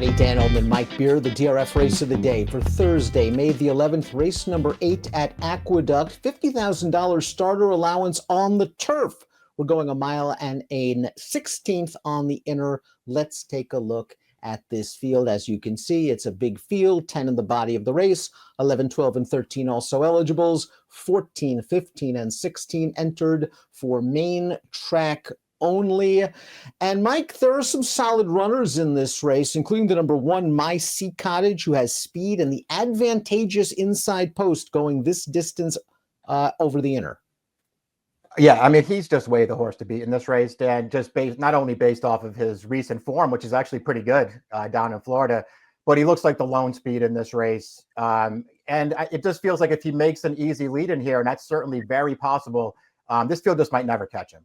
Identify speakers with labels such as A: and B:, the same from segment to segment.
A: everybody. Dan Illman, Mike Beer, the DRF race of the day for Thursday, May the 11th, race number 8 at Aqueduct. $50,000 starter allowance on the turf. We're going a mile and a 16th on the inner. Let's take a look at this field. As you can see, it's a big field, 10 in the body of the race, 11, 12, and 13 also eligibles, 14, 15, and 16 entered for main track only. And Mike, there are some solid runners in this race, including the number 1, My Sea Cottage, who has speed and the advantageous inside post going this distance over the inner.
B: Yeah, I mean, he's just way the horse to beat in this race, Dan, just based not only based off of his recent form, which is actually pretty good down in Florida, but he looks like the lone speed in this race. And it just feels like if he makes an easy lead in here, and that's certainly very possible, this field just might never catch him.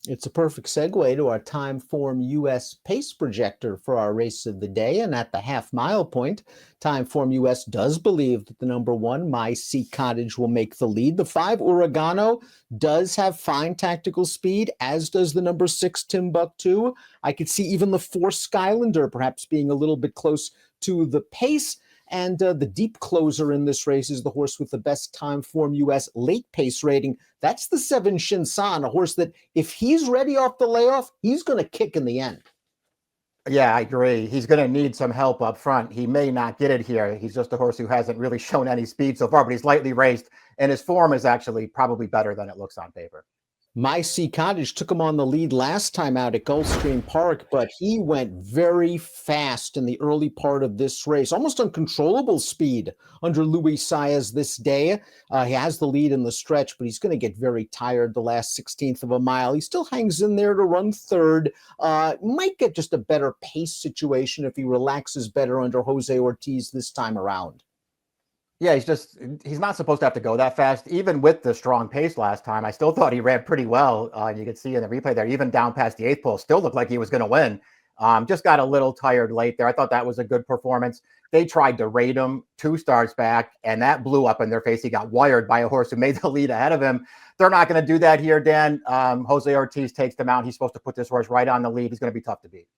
A: It's a perfect segue to our Timeform US pace projector for our race of the day. And at the half-mile point, Timeform US does believe that the number 1, My Sea Cottage, will make the lead. The 5, Oregano, does have fine tactical speed, as does the number 6, Timbuktu. I could see even the 4, Skylander, perhaps being a little bit close to the pace. And the deep closer in this race is the horse with the best Timeform US late pace rating. That's the 7, Shinsan, a horse that if he's ready off the layoff, he's going to kick in the end.
B: Yeah, I agree. He's going to need some help up front. He may not get it here. He's just a horse who hasn't really shown any speed so far, but he's lightly raced, and his form is actually probably better than it looks on paper.
A: My Sea Cottage took him on the lead last time out at Gulfstream Park, but he went very fast in the early part of this race, almost uncontrollable speed under Luis Saez this day. He has the lead in the stretch, but he's going to get very tired the last 16th of a mile. He still hangs in there to run third. Might get just a better pace situation if he relaxes better under Jose Ortiz this time around.
B: Yeah, he's not supposed to have to go that fast. Even with the strong pace last time, I still thought he ran pretty well. You could see in the replay there, even down past the 8th pole, still looked like he was going to win. Just got a little tired late there. I thought that was a good performance. They tried to rate him 2 starts back, and that blew up in their face. He got wired by a horse who made the lead ahead of him. They're not going to do that here, Dan. Jose Ortiz takes them out. He's supposed to put this horse right on the lead. He's going to be tough to beat.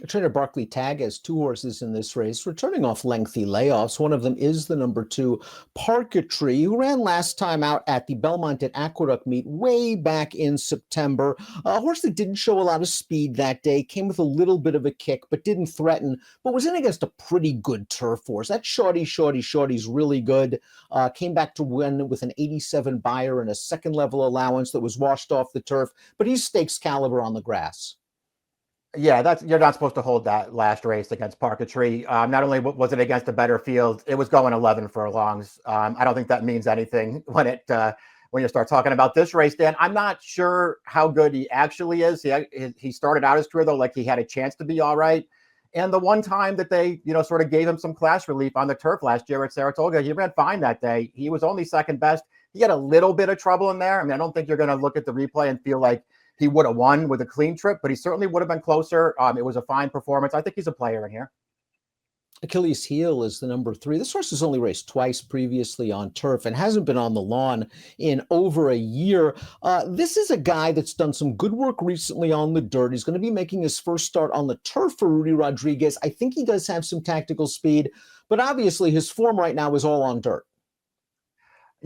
A: Trainer Barkley Tagg has 2 horses in this race, returning off lengthy layoffs. One of them is the number 2, Parketry, who ran last time out at the Belmont at Aqueduct meet way back in September. A horse that didn't show a lot of speed that day, came with a little bit of a kick, but didn't threaten, but was in against a pretty good turf horse. That Shorty's really good. Came back to win with an 87 buyer and a second level allowance that was washed off the turf, but he's stakes caliber on the grass.
B: Yeah, you're not supposed to hold that last race against Parketry. Not only was it against a better field, it was going 11 furlongs. I don't think that means anything when you start talking about this race, Dan. I'm not sure how good he actually is. He started out his career though like he had a chance to be all right. And the one time that they sort of gave him some class relief on the turf last year at Saratoga, he ran fine that day. He was only second best. He had a little bit of trouble in there. I mean, I don't think you're going to look at the replay and feel like he would have won with a clean trip, but he certainly would have been closer. It was a fine performance. I think he's a player in here.
A: Achilles Heel is the number 3. This horse has only raced twice previously on turf and hasn't been on the lawn in over a year. This is a guy that's done some good work recently on the dirt. He's going to be making his first start on the turf for Rudy Rodriguez. I think he does have some tactical speed, but obviously his form right now is all on dirt.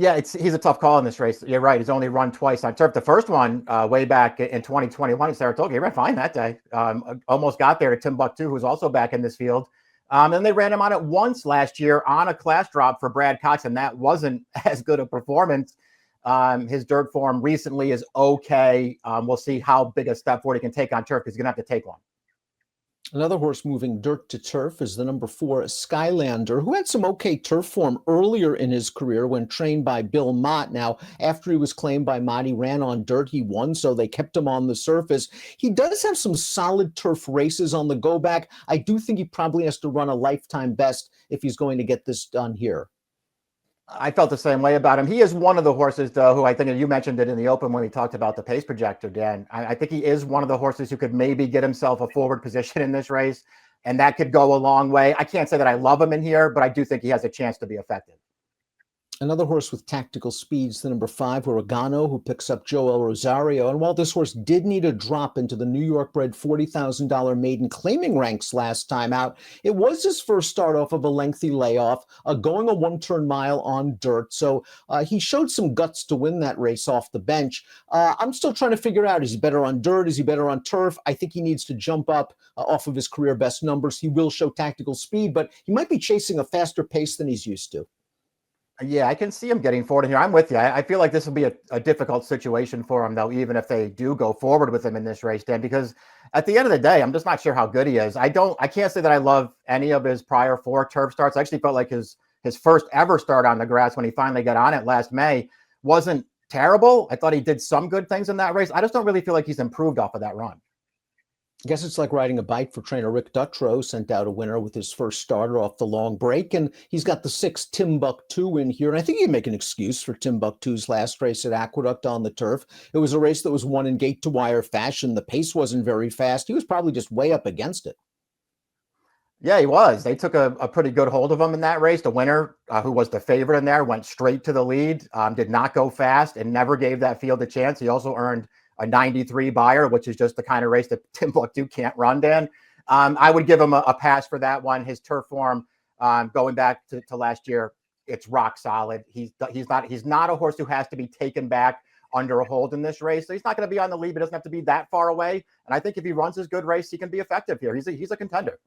B: Yeah, he's a tough call in this race. You're right. He's only run twice on turf. The first one way back in 2021 at Saratoga, he ran fine that day. Almost got there to Timbuktu, who's also back in this field. And they ran him on it once last year on a class drop for Brad Cox, and that wasn't as good a performance. His dirt form recently is okay. We'll see how big a step forward he can take on turf because he's going to have to take one.
A: Another horse moving dirt to turf is the number 4, Skylander, who had some okay turf form earlier in his career when trained by Belmont. Now, after he was claimed by Mott, he ran on dirt. He won, so they kept him on the surface. He does have some solid turf races on the go back. I do think he probably has to run a lifetime best if he's going to get this done here.
B: I felt the same way about him. He is one of the horses, though, who I think you mentioned it in the open when we talked about the pace projector, Dan. I think he is one of the horses who could maybe get himself a forward position in this race, and that could go a long way. I can't say that I love him in here, but I do think he has a chance to be effective.
A: Another horse with tactical speeds, the number 5, Oregano, who picks up Joel Rosario. And while this horse did need a drop into the New York bred $40,000 maiden claiming ranks last time out, it was his first start off of a lengthy layoff, going a one-turn mile on dirt. So he showed some guts to win that race off the bench. I'm still trying to figure out, is he better on dirt? Is he better on turf? I think he needs to jump up off of his career best numbers. He will show tactical speed, but he might be chasing a faster pace than he's used to.
B: Yeah, I can see him getting forward here. I'm with you. I feel like this will be a difficult situation for him, though, even if they do go forward with him in this race, Dan, because at the end of the day, I'm just not sure how good he is. I can't say that I love any of his prior 4 turf starts. I actually felt like his first ever start on the grass when he finally got on it last May wasn't terrible. I thought he did some good things in that race. I just don't really feel like he's improved off of that run.
A: I guess it's like riding a bike for trainer Rick Dutrow, sent out a winner with his first starter off the long break, and he's got the 6 Timbuktu in here. And I think you can make an excuse for Timbuktu's last race at Aqueduct on the turf. It was a race that was won in gate-to-wire fashion. The pace wasn't very fast. He was probably just way up against it.
B: Yeah, he was. They took a pretty good hold of him in that race. The winner, who was the favorite in there, went straight to the lead, did not go fast, and never gave that field a chance. He also earned a 93 buyer, which is just the kind of race that Timbuktu can't run, Dan. I would give him a pass for that one. His turf form, going back to last year, it's rock solid. He's not a horse who has to be taken back under a hold in this race. So he's not going to be on the lead, but doesn't have to be that far away. And I think if he runs his good race, he can be effective here. He's a contender.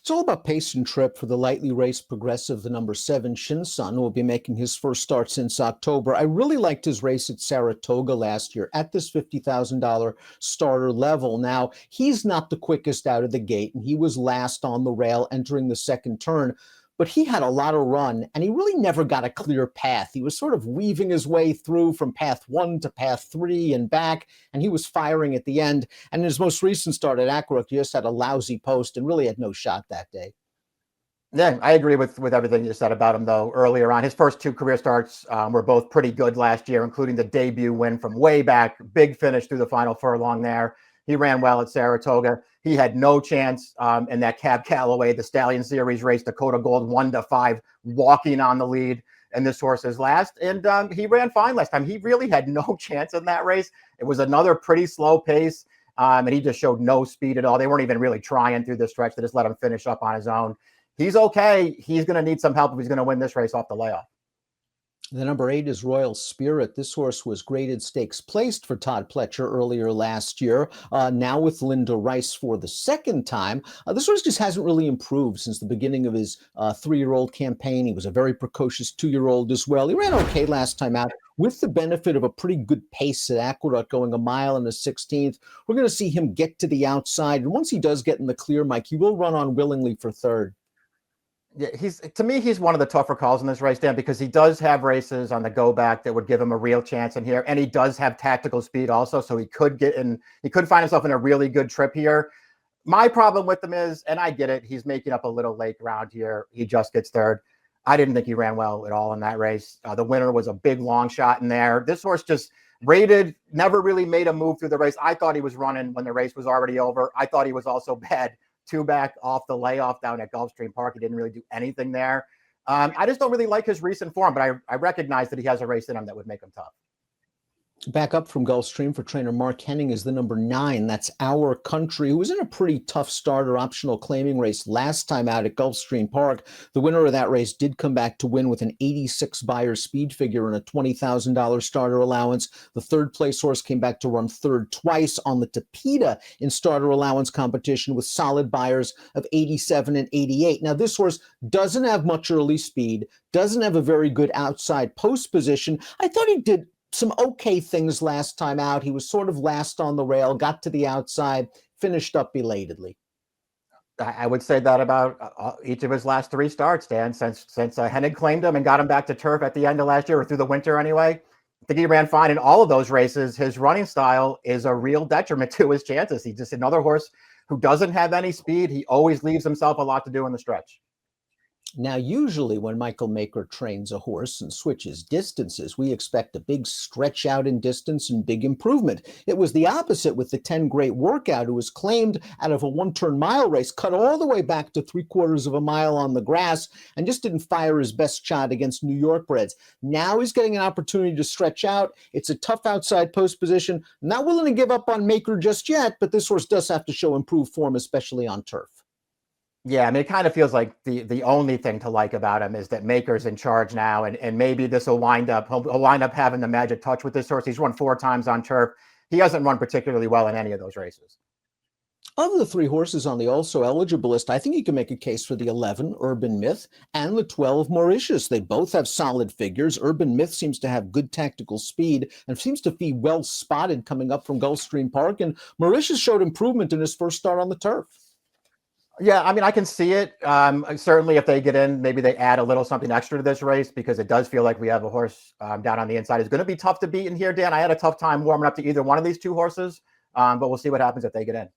A: It's all about pace and trip for the lightly raced progressive, the number 7, Shinsun, who will be making his first start since October. I really liked his race at Saratoga last year at this $50,000 starter level. Now, he's not the quickest out of the gate, and he was last on the rail entering the second turn, but he had a lot of run, and he really never got a clear path. He was sort of weaving his way through from path 1 to path 3 and back, and he was firing at the end. And in his most recent start at Aqueduct, he just had a lousy post and really had no shot that day.
B: Yeah, I agree with everything you said about him, though, earlier on. His first 2 career starts were both pretty good last year, including the debut win from way back, big finish through the final furlong there. He ran well at Saratoga. He had no chance in that Cab Calloway, the Stallion Series race, Dakota Gold 1-5, walking on the lead. And this horse is last. And he ran fine last time. He really had no chance in that race. It was another pretty slow pace. And he just showed no speed at all. They weren't even really trying through the stretch. They just let him finish up on his own. He's okay. He's going to need some help if he's going to win this race off the layoff.
A: The number 8 is Royal Spirit. This horse was graded stakes placed for Todd Pletcher earlier last year. Now with Linda Rice for the second time. This horse just hasn't really improved since the beginning of his 3-year-old campaign. He was a very precocious 2-year-old as well. He ran okay last time out with the benefit of a pretty good pace at Aqueduct, going a mile and a 16th. We're going to see him get to the outside. And once he does get in the clear, Mike, he will run on willingly for third.
B: Yeah, to me, he's one of the tougher calls in this race, Dan, because he does have races on the go back that would give him a real chance in here. And he does have tactical speed also. So he could find himself in a really good trip here. My problem with him is, and I get it, he's making up a little late ground here. He just gets third. I didn't think he ran well at all in that race. The winner was a big long shot in there. This horse just rated, never really made a move through the race. I thought he was running when the race was already over. I thought he was also bad 2 back off the layoff down at Gulfstream Park. He didn't really do anything there. I just don't really like his recent form, but I recognize that he has a race in him that would make him tough.
A: Back up from Gulfstream for trainer Mark Henning is the number 9. That's Our Country, who was in a pretty tough starter optional claiming race last time out at Gulfstream Park. The winner of that race did come back to win with an 86 buyer speed figure and a $20,000 starter allowance. The third place horse came back to run third twice on the Tapeta in starter allowance competition with solid buyers of 87 and 88. Now, this horse doesn't have much early speed, doesn't have a very good outside post position. I thought he did some okay things last time out. He was sort of last on the rail, got to the outside, finished up belatedly.
B: I would say that about each of his last 3 starts, Dan, since Hennig claimed him and got him back to turf at the end of last year or through the winter anyway. I think he ran fine in all of those races. His running style is a real detriment to his chances. He's just another horse who doesn't have any speed. He always leaves himself a lot to do in the stretch.
A: Now, usually when Michael Maker trains a horse and switches distances, we expect a big stretch out in distance and big improvement. It was the opposite with the 10 Great Workout, who was claimed out of a one-turn mile race, cut all the way back to 3/4 of a mile on the grass, and just didn't fire his best shot against New York breds. Now he's getting an opportunity to stretch out. It's a tough outside post position. Not willing to give up on Maker just yet, but this horse does have to show improved form, especially on turf.
B: Yeah, I mean, it kind of feels like the only thing to like about him is that Maker's in charge now, and maybe this will he'll wind up having the magic touch with this horse. He's run 4 times on turf. He hasn't run particularly well in any of those races.
A: Of the 3 horses on the also eligible list, I think you can make a case for the 11, Urban Myth, and the 12, Mauritius. They both have solid figures. Urban Myth seems to have good tactical speed and seems to be well spotted coming up from Gulfstream Park. And Mauritius showed improvement in his first start on the turf.
B: Yeah, I mean, I can see it. Certainly, if they get in, maybe they add a little something extra to this race, because it does feel like we have a horse down on the inside. It's going to be tough to beat in here, Dan. I had a tough time warming up to either one of these 2 horses, but we'll see what happens if they get in.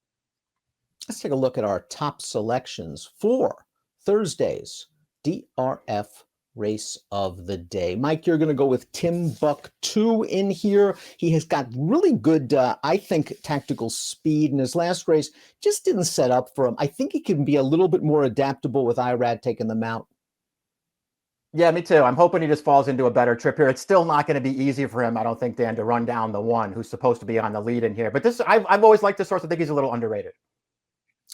A: Let's take a look at our top selections for Thursday's DRF race of the day. Mike, you're going to go with Timbuktu in here. He has got really good, I think, tactical speed in his last race. Just didn't set up for him. I think he can be a little bit more adaptable with Irad taking them out.
B: Yeah, me too. I'm hoping he just falls into a better trip here. It's still not going to be easy for him, I don't think, Dan, to run down the 1 who's supposed to be on the lead in here. But this, I've always liked this horse. I think he's a little underrated.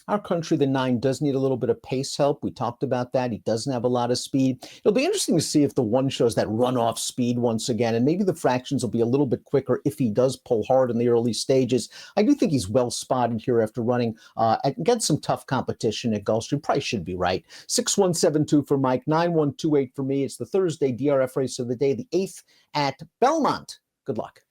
A: Our Country, the 9, does need a little bit of pace help. We talked about that. He doesn't have a lot of speed. It'll be interesting to see if the 1 shows that runoff speed once again, and maybe the fractions will be a little bit quicker if he does pull hard in the early stages. I do think he's well spotted here after running against some tough competition at Gulfstream. Price should be right. 6172 for Mike, 9128 for me. It's the Thursday DRF race of the day, the 8th at Belmont. Good luck.